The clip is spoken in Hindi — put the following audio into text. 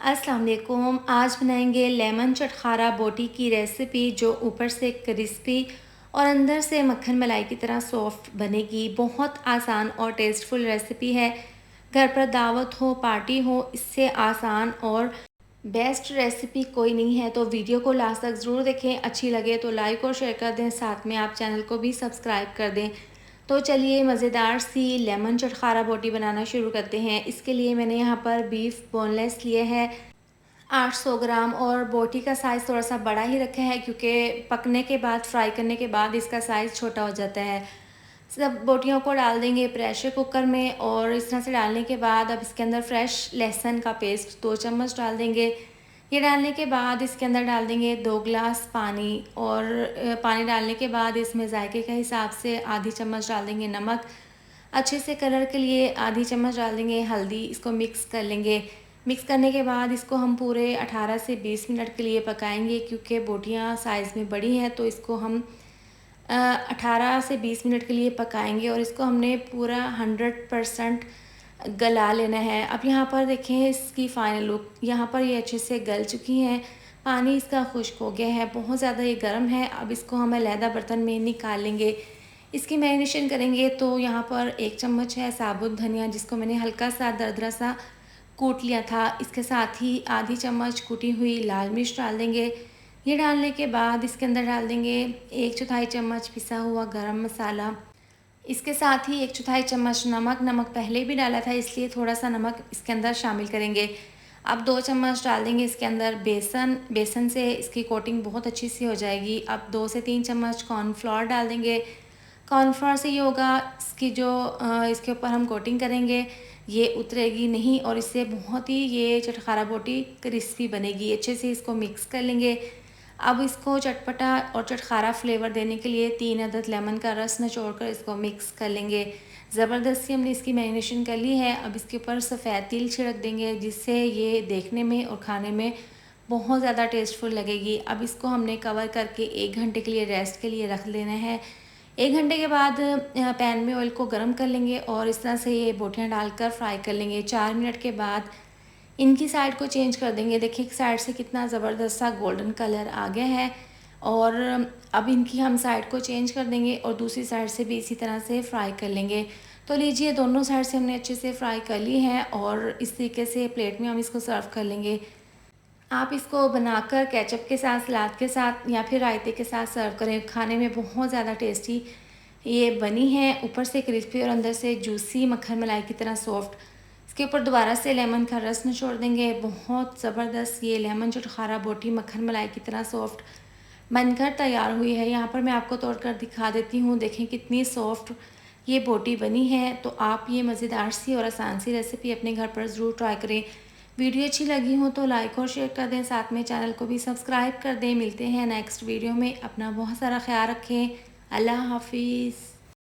अस्सलाम वालेकुम। आज बनाएंगे लेमन चटखारा बोटी की रेसिपी जो ऊपर से क्रिस्पी और अंदर से मक्खन मलाई की तरह सॉफ्ट बनेगी। बहुत आसान और टेस्टफुल रेसिपी है। घर पर दावत हो, पार्टी हो, इससे आसान और बेस्ट रेसिपी कोई नहीं है। तो वीडियो को लास्ट तक ज़रूर देखें। अच्छी लगे तो लाइक और शेयर कर दें, साथ में आप चैनल को भी सब्सक्राइब कर दें। तो चलिए मज़ेदार सी लेमन चटखारा बोटी बनाना शुरू करते हैं। इसके लिए मैंने यहाँ पर बीफ बोनलेस लिए है 800 ग्राम, और बोटी का साइज़ थोड़ा सा बड़ा ही रखा है क्योंकि पकने के बाद, फ्राई करने के बाद इसका साइज़ छोटा हो जाता है। सब बोटियों को डाल देंगे प्रेशर कुकर में, और इस तरह से डालने के बाद अब इसके अंदर फ्रेश लहसुन का पेस्ट 2 चम्मच डाल देंगे। ये डालने के बाद इसके अंदर डाल देंगे 2 गिलास पानी, और पानी डालने के बाद इसमें जायके के हिसाब से आधी चम्मच डाल देंगे नमक, अच्छे से कलर के लिए आधी चम्मच डाल देंगे हल्दी। इसको मिक्स कर लेंगे। मिक्स करने के बाद इसको हम पूरे 18 से 20 मिनट के लिए पकाएंगे क्योंकि बोटियाँ साइज़ में बड़ी हैं, तो इसको हम 18 से 20 मिनट के लिए पकाएंगे और इसको हमने पूरा 100% गला लेना है। अब यहाँ पर देखें इसकी फ़ाइनल लुक। यहाँ पर ये अच्छे से गल चुकी हैं, पानी इसका खुश्क हो गया है, बहुत ज़्यादा ये गर्म है। अब इसको हम अलहदा बर्तन में निकाल लेंगे। इसकी मैरिनेशन करेंगे तो यहाँ पर 1 चम्मच है साबुत धनिया, जिसको मैंने हल्का सा दरदरा सा कूट लिया था। इसके साथ ही आधी चम्मच कुटी हुई लाल मिर्च डाल देंगे। ये डालने के बाद इसके अंदर डाल देंगे 1/4 चम्मच पिसा हुआ गरम मसाला। इसके साथ ही 1/4 चम्मच नमक। नमक पहले भी डाला था, इसलिए थोड़ा सा नमक इसके अंदर शामिल करेंगे। अब 2 चम्मच डाल देंगे इसके अंदर बेसन। बेसन से इसकी कोटिंग बहुत अच्छी सी हो जाएगी। अब 2 से 3 चम्मच कॉर्नफ्लोर डाल देंगे। कॉर्नफ्लोर से ये होगा, इसकी जो इसके ऊपर हम कोटिंग करेंगे ये उतरेगी नहीं, और इससे बहुत ही ये चटखारा बोटी क्रिस्पी बनेगी। अच्छे से इसको मिक्स कर लेंगे। अब इसको चटपटा और चटखारा फ्लेवर देने के लिए 3 अदद लेमन का रस निचोड़कर इसको मिक्स कर लेंगे। ज़बरदस्ती हमने इसकी मैरिनेशन कर ली है। अब इसके ऊपर सफ़ेद तिल छिड़क देंगे, जिससे ये देखने में और खाने में बहुत ज़्यादा टेस्टफुल लगेगी। अब इसको हमने कवर करके 1 घंटे के लिए रेस्ट के लिए रख देना है। 1 घंटे के बाद पैन में ऑयल को गर्म कर लेंगे और इस तरह से ये बोटियाँ डालकर फ्राई कर लेंगे। 4 मिनट के बाद इनकी साइड को चेंज कर देंगे। देखिए साइड से कितना ज़बरदस्त सा गोल्डन कलर आ गया है, और अब इनकी हम साइड को चेंज कर देंगे और दूसरी साइड से भी इसी तरह से फ्राई कर लेंगे। तो लीजिए, दोनों साइड से हमने अच्छे से फ्राई कर ली है, और इस तरीके से प्लेट में हम इसको सर्व कर लेंगे। आप इसको बनाकर केचप के साथ, सलाद के साथ या फिर रायते के साथ सर्व करें। खाने में बहुत ज़्यादा टेस्टी ये बनी है, ऊपर से क्रिस्पी और अंदर से जूसी मक्खन मलाई की तरह सॉफ्ट। इसके ऊपर दोबारा से लेमन का रस निचोड़ देंगे। बहुत ज़बरदस्त ये लेमन चटखारा बोटी मक्खन मलाई की तरह सॉफ्ट बनकर तैयार हुई है। यहाँ पर मैं आपको तोड़कर दिखा देती हूँ। देखें कितनी सॉफ्ट ये बोटी बनी है। तो आप ये मज़ेदार सी और आसान सी रेसिपी अपने घर पर ज़रूर ट्राई करें। वीडियो अच्छी लगी हो तो लाइक और शेयर कर दें, साथ में चैनल को भी सब्सक्राइब कर दें। मिलते हैं नेक्स्ट वीडियो में। अपना बहुत सारा ख्याल रखें। अल्लाह हाफिज़।